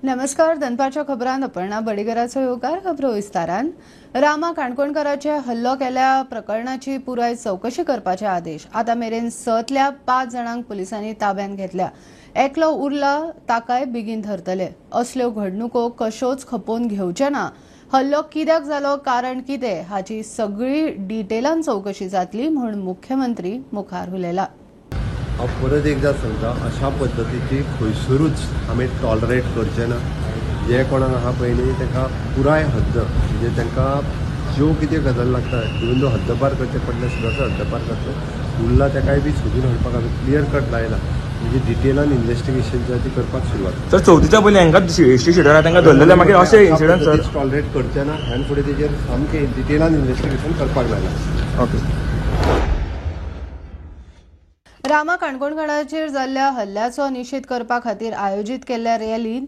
नमस्कार. दनपारच्या खबरांत अपर्णा बडीगराचो येवकार. खबरो विस्तारान. रामा काणकोणकाराचे हल्लो केल्या प्रकरणाची पुराय चौकशी करपाचे आदेश आता मेरेन 6तल्या 5 जाणांक पुलिसांनी ताब्यात घेतल्या. एकलो उरला ताकाय बेगीन धरतले. असल्यो घडणुको कश्योच खपोवन घेवचे ना. हल्लो कित्याक जालो, कारण कितें हाची सगळी डिटेलान चौकशी जातली म्हणून मुख्यमंत्री मुखार उलयला. हांव परत एकदा सांगता, अशा पद्दतीची खंयसरूच आमी टॉलरेट करचे ना. जे कोणाक आहा पळय न्ही ताका पुराय हद्द, म्हणजे तांकां ज्यो कितें गजाल लागता इवन दो हद्दपार करचे पडले सुद्दां हद्दपार करचे उरला ताकाय बी सोदून हाडपाक आमी क्लियर कट लायला. म्हणजे डिटेलान इन्व्हेस्टिगेशन जी ती करपाक सुरवात. सर, चवथीच्या पयलीं हांकां हिस्ट्री शिडरा तांकां धरलेले मागीर अशे इन्सिडंट सर टॉलरेट करचे ना. ह्यान फुडें तेजेर सामकें डिटेलान इन्व्हेस्टिगेशन करपाक लायला. ओके. रामा काणकोणकाराचेर जाल्ल्या हल्ल्याचो निशेध करपा खातीर आयोजीत केल्ल्या रॅलींत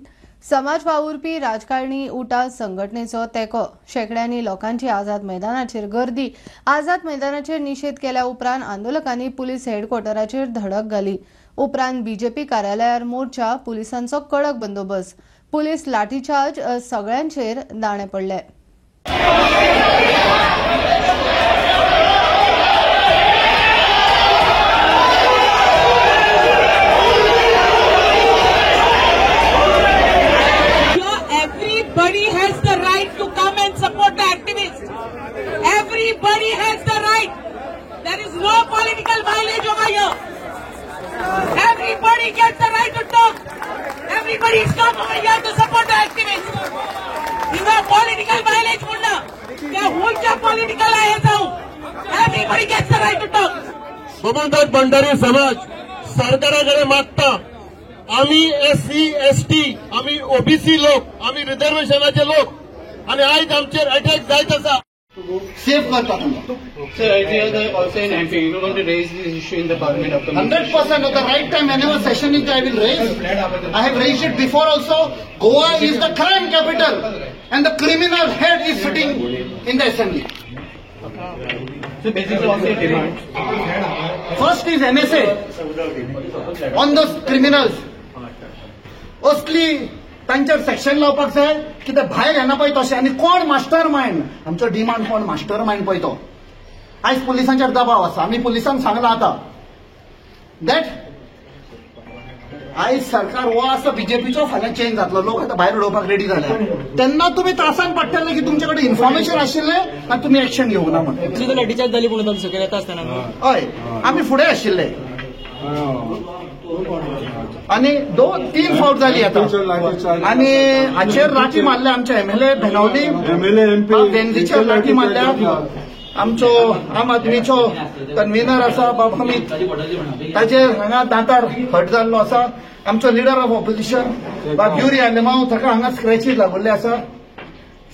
समाज वावुरपी राजकारणी उटा संघटनेचो तेंको. शेकड्यांनी लोकांची आझाद मैदानाचेर गर्दी. आझाद मैदानाचेर निशेध केल्या उपरांत आंदोलकांनी पुलीस हेडक्वॉर्टराचेर धडक घाली. उपरांत बीजेपी कार्यालयार मोर्चा, पुलिसांचो कडक बंदोबस्त. पुलीस लाठीचार्ज सगळ्यांचेर दाणे पडले. Everybody has the right to come and support the activists. Everybody has the right. There is no political mileage over here. Everybody gets the right to talk. Everybody is come over here to support the activists. You have political mileage म्हणणं. त्या होलच्या political आहे जाऊ. Everybody gets the right to talk. Gomantak Bhandari समाज सरकाराकडे मागता, आम्ही SC ST, आम्ही OBC लोक, आम्ही रिझर्वेशनाचे लोक आणि आज आमचेर अटॅक जायत आसा. सेफ करता Sir, I hear that also in MP, you're going to raise this issue in the Parliament of the 100% at the right time. Whenever session is, I will raise. I have raised it before also. Goa is the crime capital, and the criminal head is sitting in the assembly. So basically, what they demand? First is NSA on the criminals. असली तांचेर section लावपाक जाय की ते भायर येना पळय तशें. आनी कोण मास्टर मायंड, आमचो डिमांड कोण मास्टर मायंड पळय तो. आयज पुलिसांचेर दबाव आसा. आमी पुलिसांक सांगला आतां दॅट आयज सरकार हो आसा बीजेपीचो, फाल्यां चेंज जातलो. लोक आतां भायर उडोवपाक रेडी जाल्या. तेन्ना तुमी त्रासान पडटले की तुमचे कडेन इन्फॉर्मेशन आशिल्लें आनी तुमी एक्शन घेवंक ना म्हणून. तुझं लाठीचार्ज झाली म्हणून आमचं सगळं येता असताना. हय, आमी फुडें आशिल्ले आणि 2-3 फावट झाली आता. आणि हाचेर लाठी मारल्या आमच्या MLA बेनावली, बेंदीचेर लाठी मारल्या. आमचो आम आदमीचो कन्व्हिनर आसा बाब हमीद, ताचेर हांगा दांतार हट जाल्लो आसा. आमचो लिडर ऑफ ऑपोजिशन बाब युरी आलेमांव, ताका हांगा स्क्रॅचीस लागल्ले आसा.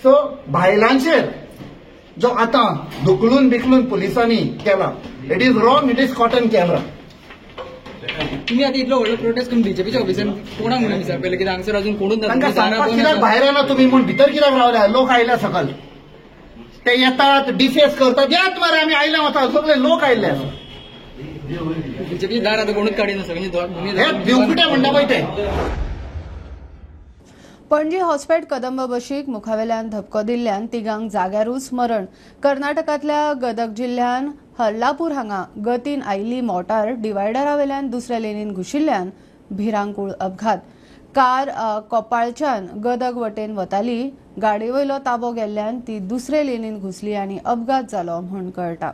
सो भायलांचेर जो आतां धुकलून बिकलून पुलिसांनी केला, it is wrong, it is cotton camera. तुम्ही आता इतलो व्हडलो प्रोटेस्ट करून बीजेपीच्या ऑफिसान कोणाक म्हणून विचारपयले की हांगसर अजून कोणूच तांकां सांगपाक कित्याक भायर येना तुमी म्हूण भितर कित्याक रावल्या. लोक आयल्या सकल, ते येतात डिफेस करतात. यात मरे आमी आयल्या वता, सगळे लोक आयिल्ले आसा. बीजेपी दार आता कोणूच काडिना सगळ्यांनी हे दिवपिटे म्हणटा पळय ते. पणजी हॉस्पेट कदंब बशीक मुखावेल्यान धपको दिल्ल्यान तिगांक जाग्यारूच मरण. कर्नाटकांतल्या गदग जिल्ह्यान हल्लापूर हांगा गतीन आयिल्ली मोटार डिवायडरा वेल्यान दुसऱ्या लेनीन घुशिल्ल्यान भिरांकूळ अपघात. कार कोपाळच्यान गदग वटेन वताली. गाडयेवयलो ताबो गेल्ल्यान ती दुसरे लेनीन घुसली आनी अपघात जालो म्हूण कळटा.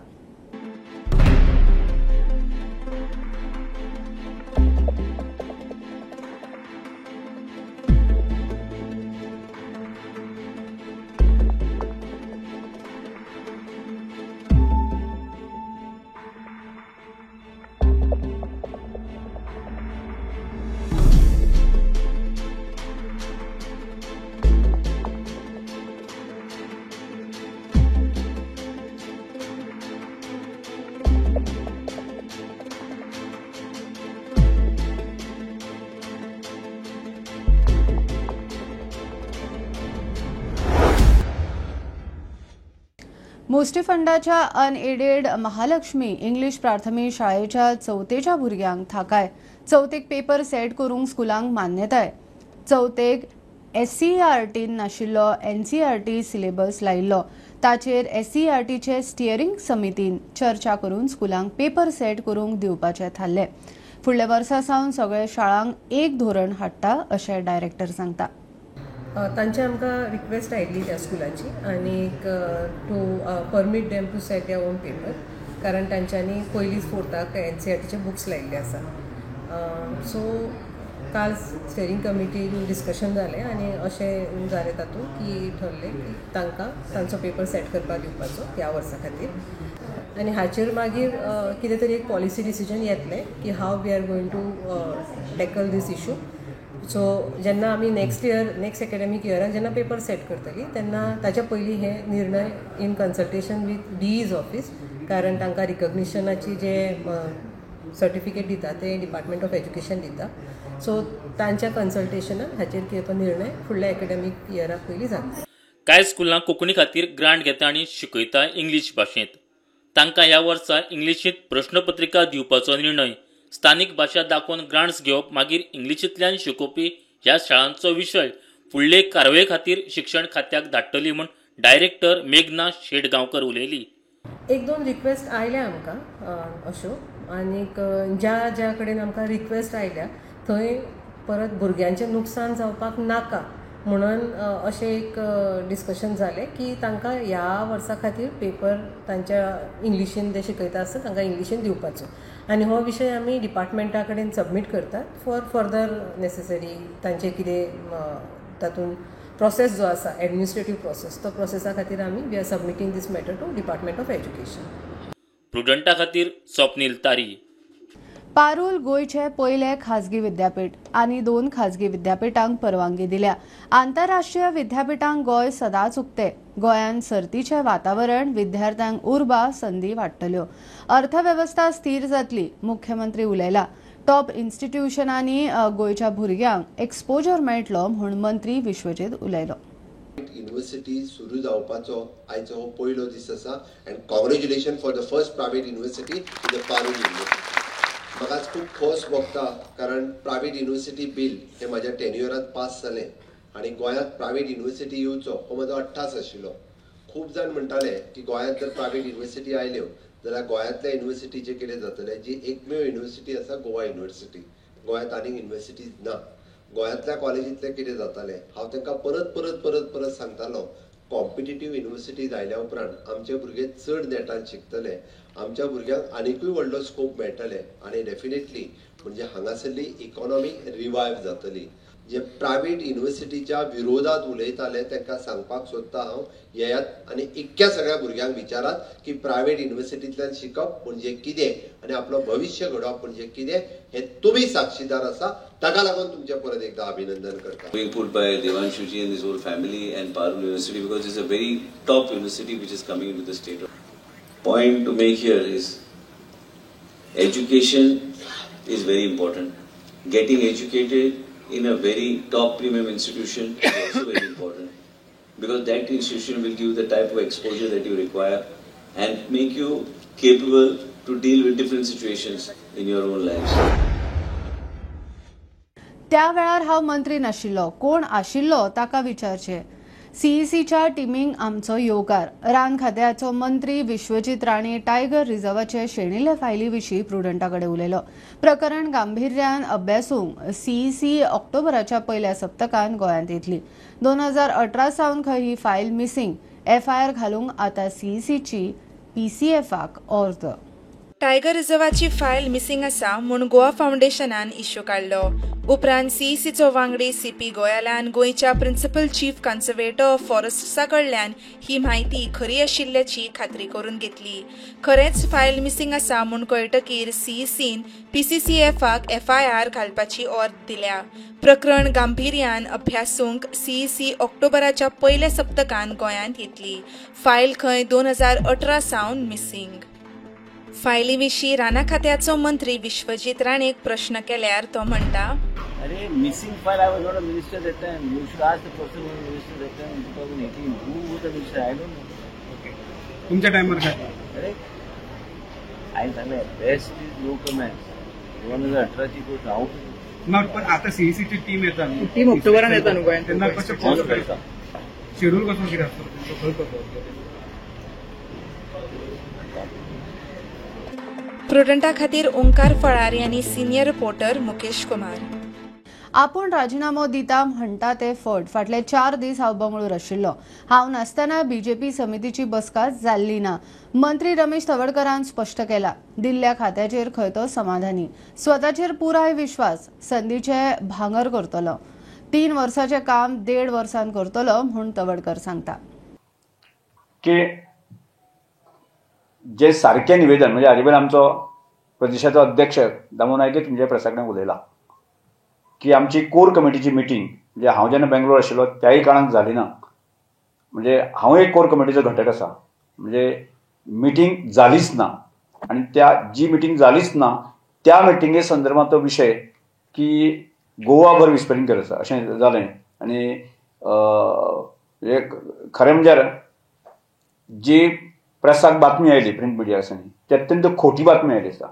मुस्टी फंडाच्या अनएडेड महालक्ष्मी इंग्लिश प्राथमिक शाळेच्या चवथेच्या भुरग्यांक थाकाय. चवथेक पेपर सेट करूंक स्कुलांक मान्यताय. चवथेक SCERT नाशिल्लो NCERT सिलेबस लायिल्लो ताचेर SCERTचे स्टियरिंग समितीन चर्चा करून स्कुलांक पेपर सेट करूंक दिवपाचे थारले. फुडल्या वर्सा सावन सगळे शाळांक एक धोरण हाडटा अशें डायरेक्टर सांगता. तांचे आमकां रिक्वेस्ट आयिल्ली त्या स्कुलाची आनीक to permit them to set their own paper, कारण तांच्यांनी पयलींच फोर्थाक NCERTचे बुक्स लायिल्ले आसा. सो काल स्टेरींग कमिटीन डिस्कशन जालें आनी अशें जालें तातूंत की ठरलें की तांकां तांचो पेपर सेट करपाक दिवपाचो ह्या वर्सा खातीर. आनी हाचेर मागीर कितें तरी एक पॉलिसी डिसिजन येतलें की how we are going to tackle this issue. So जेन्ना आमी नेक्स्ट एकेडमीक इयराक जेन्ना पेपर सेट करतली तेन्ना ताच्या पयलीं हे निर्णय in consultation with DE's office, कारण तांकां रिकग्निशनाची जे सर्टिफिकेट दिता ते डिपार्टमेंट ऑफ एज्युकेशन दिता. सो तांच्या कन्सल्टेशनान हाचेर तो निर्णय फुडल्या एकेडमीक इयराक पयलीं जाता. कांय स्कुलां कोंकणी खातीर ग्रांट घेता आनी शिकयता इंग्लीश भाशेंत. तांकां ह्या वर्सा इंग्लिशींत प्रश्नपत्रिका दिवपाचो निर्णय, स्थानीक भाशा दाखोवन ग्रांट्स घेवप, मागीर इंग्लिशींतल्यान शिकोवपी ह्या शाळांचो विशय फुडले कारवाये खातीर शिक्षण खात्याक धाडटली म्हूण डायरेक्टर मेघना शेटगांवकर उलयली. एक दोन रिक्वेस्ट आयल्या आमकां अश्यो, आनीक ज्या कडेन आमकां रिक्वेस्ट आयल्या थंय परत भुरग्यांचें नुकसान जावपाक नाका म्हणून अशें एक डिस्कशन जालें की तांकां ह्या वर्सा खातीर पेपर तांच्या इंग्लिशीन जे शिकयता आसता तांकां इंग्लिशीन दिवपाचो. आनी हो विशय आमी डिपार्टमेंटा कडेन सबमीट करतात फॉर फर्दर नेसेसरी तांचे कितें तातूंत प्रोसेस जो आसा एडमिनिस्ट्रेटीव प्रोसेस, तो प्रोसेसा खातीर आमी we are submitting this matter to department of education. प्रुडंटा खातीर स्वप्नील तारी. पारूल गोंयचे पयले खाजगी विद्यापीठ आनी 2 खाजगी विद्यापीठांक परवानगी दिल्या. आंतरराष्ट्रीय विद्यापीठांक गोंय सदांच उक्ते. गोंयांत सर्तीचें वातावरण, विद्यार्थ्यांक उर्बा, संदी वाडटल्यो. अर्थवेवस्था स्थिर जातली, मुख्यमंत्री उलयला. टॉप इन्स्टिट्यूशनांनी गोंयच्या भुरग्यांक एक्सपोजर मेळटलो म्हूण मंत्री विश्वजीत उलयलो. युनिव्हर्सिटी सुरू जावपाचो आयचो हो पयलो दीस आसा and congratulation for the first private university in the Parul university. म्हाका आज खूब खोस भोगता, कारण प्रायवेट युनिव्हर्सिटी बील हे म्हाज्या टेन्युअरांत पास जालें आनी गोंयांत प्रायवेट युनिव्हर्सिटी येवचो हो म्हजो अट्टास आशिल्लो. खूब जाण म्हणटाले की गोंयांत जर प्रायवेट युनिव्हर्सिटी आयल्यो जाल्यार गोंयांतल्या युनिव्हर्सिटीचें कितें जातलें. जी एकमेव युनिव्हर्सिटी आसा गोवा युनिव्हर्सिटी, गोंयांत आनीक युनिव्हर्सिटीज ना. गोंयांतल्या कॉलेजींतलें कितें जातालें हांव तांकां परत सांगतालो, कॉम्पिटिटीव युनिव्हर्सिटीज आयल्या उपरांत आमचे भुरगे चड नेटान शिकतले, आमच्या भुरग्यांक आनिकूय व्हडलो स्कोप मेळटले आनी डेफिनेटली म्हणजे हांगासरली इकॉनॉमी रिवायव जातली. जे प्रायवेट युनिव्हर्सिटीच्या विरोधात उलयताले तांकां सांगपाक सोदता हांव, येयात आनी इतक्या सगळ्या भुरग्यांक विचारात की प्रायवेट युनिव्हर्सिटींतल्यान शिकप म्हणजे कितें आनी आपलो भविश्य घडोवप म्हणजे कितें हे तुमी साक्षीदार आसा. ताका लागून तुमचे परत एकदा अभिनंदन करता. Being put by Devanshuji and his whole family and Parul University, because it's a very top university which is coming into the state. Point to make here is education is very important. Getting educated in a very top premium institution is also very important, because that institution will give the type of exposure that you require and make you capable to deal with different situations in your own lives. त्या वेळार हांव मंत्री नाशिल्लो, कोण आशिल्लो ताका विचारचे. CECच्या टिमींक आमचो येवकार. रान खात्याचो मंत्री विश्वजीत राणे टायगर रिझर्वाचे शेणिल्ले फायली विशीं प्रुडंटा कडेन उलयलो. प्रकरण गांभीर्यान अभ्यासूंक CEC ऑक्टोबराच्या पयल्या सप्तकांत गोंयांत येतली. 2018 सावन खंय ही फायल मिसिंग FIR घालूंक आतां CECची PCFाक अर्ज. टायगर रिझर्वाची फायल मिसिंग आसा म्हूण गोवा फाउंडेशनान इश्यू काडलो. उपरांत CECचो वांगडी CP गोयालान गोंयच्या प्रिन्सिपल चीफ कन्झर्वेटर ऑफ फॉरेस्ट्सा कडल्यान ही म्हायती खरी आशिल्ल्याची खात्री करून घेतली. खरेंच फायल मिसिंग आसा म्हूण कळटकीर CECन PCCFाक FIR घालपाची ऑर्डर दिल्या. प्रकरण गांभीर्यान अभ्यासूंक CEC ऑक्टोबराच्या पयल्या सप्तकांत गोंयांत येतली. फायल खंय 2018 सावन मिसिंग. फायली विशीं राना खात्याचो मंत्री विश्वजीत राणेक प्रश्न केल्यार तो म्हणटा, अरे missing file I was not a minister that time. You should ask the person who was minister that time in 2018 who was the minister. I don't know. Okay, तुमच्या टाइमवर काय? अरे आई सांगले बेस्ट इज नो कमेंट्स. 2018 ची गोष्ट हांव पण आता सीईसीची team येता न्ही, टीम ऑक्टोबरान येता न्हू गोंयांत, तेन्ना कशें फॉलो करता शेड्यूल कसो कितें आसता खंय कसो? प्रुडंटा खातीर ओंकार फळारी आनी सिनियर रिपोर्टर मुकेश कुमार. आपूण राजिनामो दिता म्हणटा ते फट. फाटले 4 दीस हांव बंगळूर आशिल्लो. हांव नासतना बीजेपी समितीची बसका जाल्ली ना. मंत्री रमेश तवडकरान स्पश्ट केला. दिल्ल्या खात्याचेर खंय तो समाधानी. स्वताचेर पुराय विश्वास. संदीचे भांगर करतलो. 3 वर्साचें काम 1.5 वर्सान करतलो म्हूण तवडकर सांगता. की जे सारकें निवेदन म्हणजे हाजे पयलीं आमचो प्रदेशाचो अध्यक्ष दामू नायके तुमच्या प्रेसा कडेन उलयला की आमची कोर कमिटीची मिटींग म्हणजे हांव जेन्ना बेंगलोर आशिल्लो त्याय काळांत जाली ना. म्हणजे हांव एक कोर कमिटीचो घटक आसा. म्हणजे मिटींग जालीच ना आनी त्या जी मिटींग जालीच ना त्या मिटींगे संदर्भात तो विशय की गोवाभर विस्परिंग आसा अशें जालें. आनी खरें म्हणजे जी प्रेसाक बातमी आयली प्रिंट मिडिया आसा न्ही ती अत्यंत खोटी बातमी आयली आसा.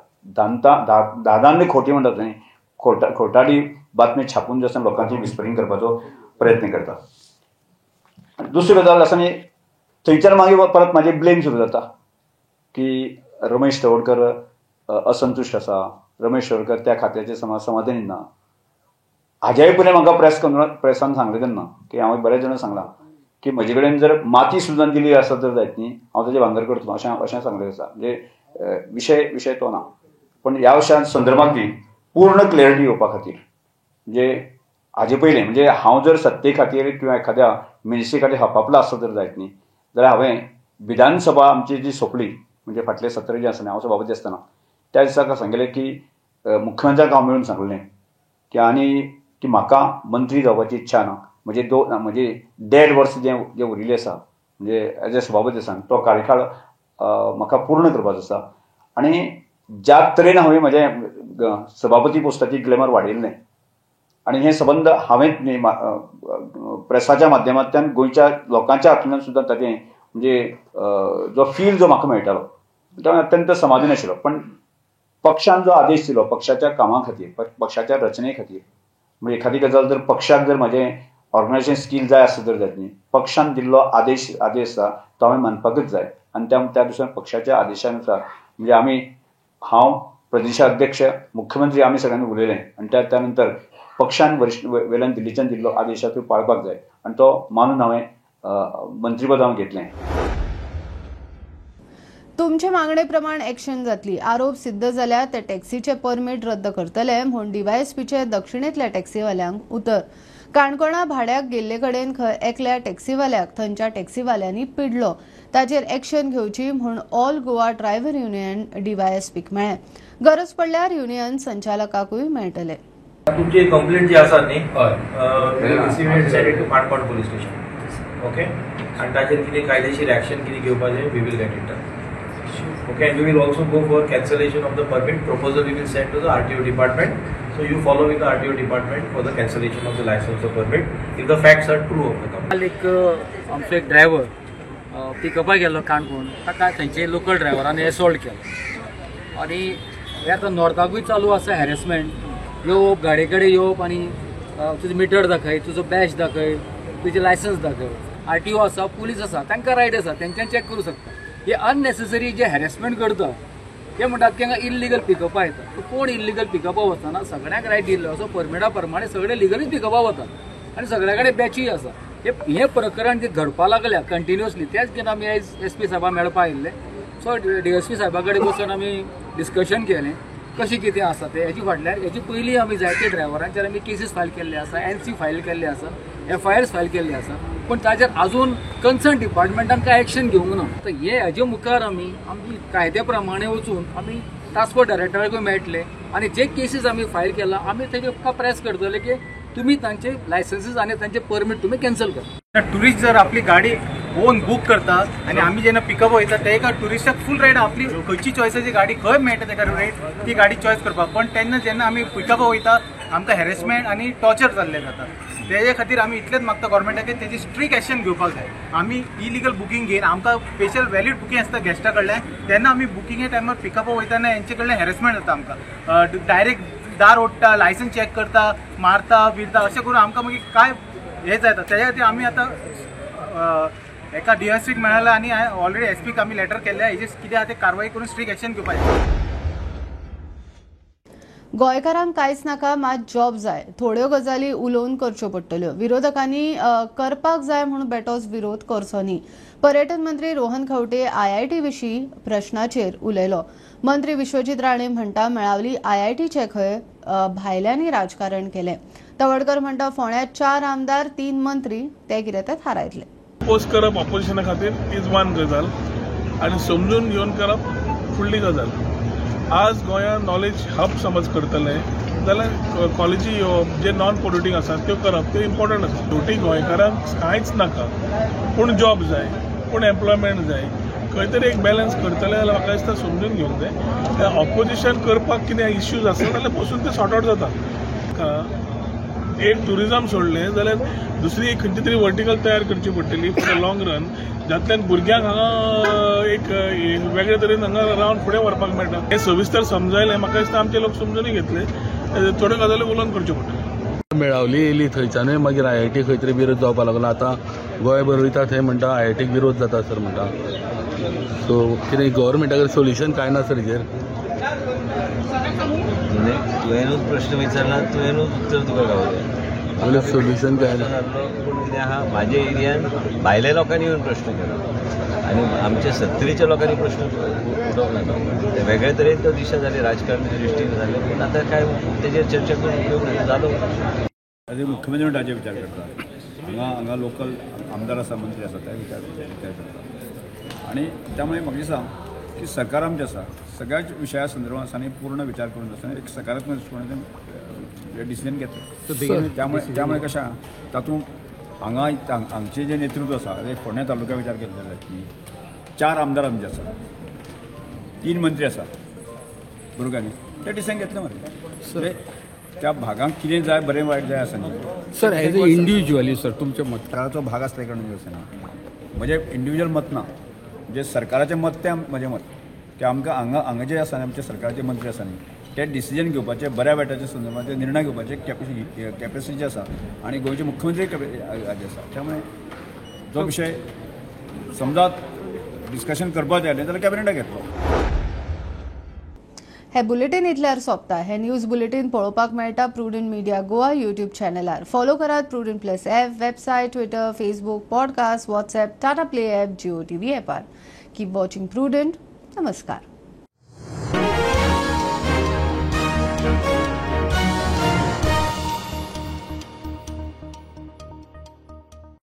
दादांनी खोटी म्हणटात न्ही खोटाडी बातमी छापून जे आसा लोकांची विस्परिंग करपाचो प्रयत्न करता. दुसरी गजाल आसा न्ही थंयच्यान मागीर परत म्हाजे ब्लेम सुरू जाता की रमेश तवडकर असंतुश्ट आसा. रमेश तवडकर त्या खात्याचे समाधानी ना. हाज्याय पयलीं म्हाका प्रेसान सांगलें तेन्ना की हांव बरेच जाणां सांगलां की म्हजे कडेन जर माती सुद्दां दिली आसत जर जायत न्ही हांव ताजें भांगर करतलो अशें सांगलें आसा. म्हणजे विशय तो ना. पण ह्या विशया संदर्भात बी पूर्ण क्लॅरिटी येवपा खातीर म्हणजे हाजे पयलीं म्हणजे हांव जर सत्ते खातीर किंवा एखाद्या मिनिस्ट्री खातीर हापापला आसत जर जायत न्ही जाल्यार हांवें विधानसभा आमची जी सोंपली म्हणजे फाटले सत्र जे आसा हांव सभापती आसतना त्या दिसाक सांगलें की मुख्यमंत्र्याक हांव मेळून सांगलें की आनी की म्हाका मंत्री जावपाची इच्छा ना. म्हणजे 1.5 वर्स जे उरिल्लें आसा म्हणजे एज ए सभापती आसा तो कार्यकाळ म्हाका पूर्ण करपाचो आसा. आनी ज्या तरेन हांवें म्हजें सभापती पोस्टाची ग्लॅमर वाडयल्लें आनी हें संबंद हांवें प्रेसाच्या माध्यमांतल्यान गोंयच्या लोकांच्या हातूंतल्यान सुद्दां ताचें म्हणजे जो फील जो म्हाका मेळटालो तो अत्यंत समाधानी आशिल्लो. पण पक्षान जो आदेश दिलो पक्षाच्या कामा खातीर पक्षाच्या रचने खातीर म्हणजे एखादी गजाल जर पक्षाक जर म्हाजें ऑर्गनायझेशन स्कील जाय आसत जर जायत न्ही पक्षान दिल्लो आदेश आसा तो हांवें मानपाकच जाय. आनी त्या दिसांत पक्षाच्या आदेशानुसार म्हणजे हांव प्रदेशाध्यक्ष मुख्यमंत्री आमी सगळ्यांनी उलयलें आनी त्या नंतर पक्षान वेल्यान दिल्लीच्यान दिल्लो आदेश तो पाळपाक जाय आनी तो मानून हांवें मंत्रीपद हांव घेतलें. तुमचे मागणे प्रमाण एक्शन जातली. आरोप सिद्ध जाल्यार ते टॅक्सीचे परमीट रद्द करतले म्हूण डीवायएसपीचे दक्षिणेतल्या टॅक्सीवाल्यांक उतर. काणकोणा भाड्याक गेल्ले कडेन एकल्या टॅक्सीवाल्याक थंयच्या टॅक्सीवाल्यांनी पिडलो. ताचेर एक्शन घेवची म्हूण ऑल गोवा ड्रायव्हर युनियन डीवायएसपीक मेळ्ळें. गरज पडल्यार युनियन संचालकाकूय मेळटले. तुमची कंप्लेंट जी आसा न्ही send to Canacona police station okay आनी ताचेर कितें कायदेशीर एक्शन कितें घेवपाचें we will get in touch. Okay, and we will also go for cancellation of the permit. Proposal we will send to the RTO department. So you follow with the RTO department for the cancellation of the license or permit if the facts are true of the company. आमचो एक driver पिकअपाक गेल्लो काणकोण ताका थंयचे local ड्रायव्हरांनी assault केलो आनी हे आतां नॉर्थाकूय चालू आसा हॅरेसमेंट. येवप गाडये कडेन येवप आनी तुजो मिटर दाखय तुजो बॅच दाखय तुजें लायसन्स दाखय. RTO आसा पुलीस आसा तांकां रायट आसा तेंच्यान चॅक करूं शकता. हे अननेसेसरी जे हॅरेसमेंट करता ते म्हणटात की हांगा इल्लिगल पिकअपा येता. कोण इल्लिगल पिकअपा वचना सगळ्यांक रायट दिल्लो असो परमिटा प्रमाणे सगळे लिगलीच पिकअपा वतात आनी सगळ्या कडेन बॅचूय आसा. हे प्रकरण जे घडपा लागल्या कंटिन्युअसली तेच घेवन आमी आयज SP साहेबा मेळपा आयिल्ले. सो DSP साहेबा कडेन बसून आमी डिस्कशन केलें कशें कितें आसा तें. हेजी फाटल्यान हेजी पयलीं आमी जायते ड्रायव्हरांचेर आमी केसीस फायल केल्ले आसा NC फायल केल्ले आसा FIRs फायल केल्ले आसा पण ताचेर अजून कन्सर्न डिपार्टमेंटान कांय एक्शन घेवंक ना. तर हेजे मुखार आमी कायद्या प्रमाणे वचून आमी ट्रान्सपोर्ट डायरेक्टराकूय मेळटले आनी जे केसीस आमी फायल केला आमी तेजे प्रेस करतले की तुम्ही तांचे लायसन्सीस आनी तांचे परमीट तुम्ही कॅन्सल करा. टुरिस्ट जर आपली गाडी ओन बुक करतात आनी आमी जेन्ना पिकअप वयता तेका टुरिस्टाक फूल रायट आपली खंयची चॉयसाची गाडी खंय मेळटा तेका रायट ती गाडी चॉयस करपाक. पण तेन्ना जेन्ना आमी पिकअप वयता आमकां हॅरेसमेंट आनी टॉर्चर जाल्ले जाता. तेजे खातीर आमी इतलेंच मागता गव्हर्मेंटाक तेजी स्ट्रिक्ट एक्शन घेवपाक जाय. आमी इलिगल बुकींग घेवन आमकां स्पेशल वॅलीड बुकींग आसता गॅस्टा कडल्यान तेन्ना आमी बुकिंगे टायमार पिकअप वयताना हेंचे कडल्यान हॅरेसमेंट जाता. आमकां डायरेक्ट दार ओडटा, लायसन्स चॅक करता, मारता बिरता अशें करून आमकां मागीर काय हें जाता. तेज्या खातीर आमी आतां एका DSPक मेळ्ळा आनी ऑलरेडी SPक आमी लेटर केल्लें. हेजेर कितें आहा तें कारवाई करून स्ट्रिक्ट एक्शन घेवपाचें. गोंयकारांक कांयच नाका, मात जॉब जाय. थोड्यो गजाली उलोवन करच्यो पडटल्यो. विरोधकांनी करपाक जाय म्हणून बेठोच विरोध करचो न्ही. पर्यटन मंत्री रोहन खंवटे IIT विशीं प्रश्नाचेर उलयलो. मंत्री विश्वजीत राणे म्हणटा मेळावली IITचे खंय भायल्यांनी राजकारण केलें. तवडकर म्हणटा फोंड्यात 4 आमदार 3 मंत्री ते कितें ते थारायतले. पोस्ट करप ऑपोजिशना खातीर इज वन गजाल आनी समजून घेवन करप फुडली गजाल. आज गोंयांत नॉलेज हब समज करतले जाल्यार कॉलेजी जे नॉन पोल्युटींग आसात त्यो करप त्यो इम्पॉर्टंट आसा. शेवटी गोंयकारांक कांयच नाका, पूण जॉब जाय, पूण एम्प्लॉयमेंट जाय. खंय तरी एक बॅलन्स करतले जाल्यार म्हाका दिसता समजून घेवंक जाय. ऑपोजिशन करपाक कितें इश्यूज आसत जाल्यार पसून ते सॉर्ट आउट जाता. एक टुरिजम सोडलें जाल्यार दुसरी खंयची तरी वर्टिकल तयार करची पडटली फॉर द लॉंग रन, जातल्यान भुरग्यांक हांगा एक वेगळे तरेन हांगा रावन फुडें व्हरपाक मेळटा. हें सविस्तर समजायलें. म्हाका दिसता आमचे लोक समजूनय घेतले. थोड्यो गजाली उलोवन करच्यो पडटल्यो. मेळावली येयली थंयच्यानूय मागीर IIT खंय तरी विरोध जावपाक लागलो. आतां गोंय बरयता थंय म्हणटा IITक विरोध जाता सर म्हणटा. सो कितें गव्हर्मेंटाकडे सोल्युशन काय ना सर हेजेर. तुवेंनूच प्रश्न विचारला, तुवेंनूच उत्तर तुका गावलें. सोल्युशन काय ना. पूण कितें आहा, म्हाज्या एरियान भायल्या लोकांनी येवन प्रश्न केला आनी आमच्या सत्तरीच्या लोकांनी प्रश्न उठोवंक लागलो. वेगळे तरेन तो दिशा जाली, राजकारणाच्या दृश्टीन जाले. पूण आतां काय तेजेर चर्चा करून उपयोग ना जालो. मुख्यमंत्री हाचे विचार करता. हांगा लोकल आमदार आसा, मंत्री आसा, ते विचार करता. आनी त्यामुळे म्हाका दिसता की सरकार आमचें आसा सगळ्याच विशया संदर्भात आसा आनी पूर्ण विचार करून आसा एक सकारात्मक दृश्टीकोनातून डिसिजन घेतले. त्यामुळे कशें आहा तातूंत हांगचे जे नेतृत्व आसा एक फोंड्या तालुका विचार केले जाल्यार की 4 आमदार आमचे आसा, 3 मंत्री आसा, बरोबर न्ही. ते डिसिजन घेतले मरे. त्या भागांक कितें जाय, बरें वायट जाय आसा न्ही sir. As a individually sir तुमचें मत सरकाराचो भाग आसले कारणान आसा न्ही. म्हजें इंडिव्हिज्युअल मत ना. जे सरकाराचें मत तें म्हजें मत की आमकां हांगा जे आसा आमचे सरकाराचे मंत्री आसा न्ही ते डिसिजन घेवपाचे, बऱ्या वायटाच्या संदर्भात निर्णय घेवपाचे कॅपॅसिटी आसा आनी गोंयचे मुख्यमंत्री हाजे आसा. त्यामुळे जो विशय समजा डिस्कशन करपाचें आसलें जाल्यार कॅबिनेटाक घेतलो. हे बुलेटिन इतल्यार सोंपता. हे न्यूज बुलेटिन पळोवपाक मेळटा प्रुडंट मिडिया गोवा यूट्यूब चॅनलार. फॉलो करात Prudent plus app, website, Twitter, Facebook, podcast, WhatsApp, Tata play app, Jio TV ॲपार. Keep watching Prudent. नमस्कार.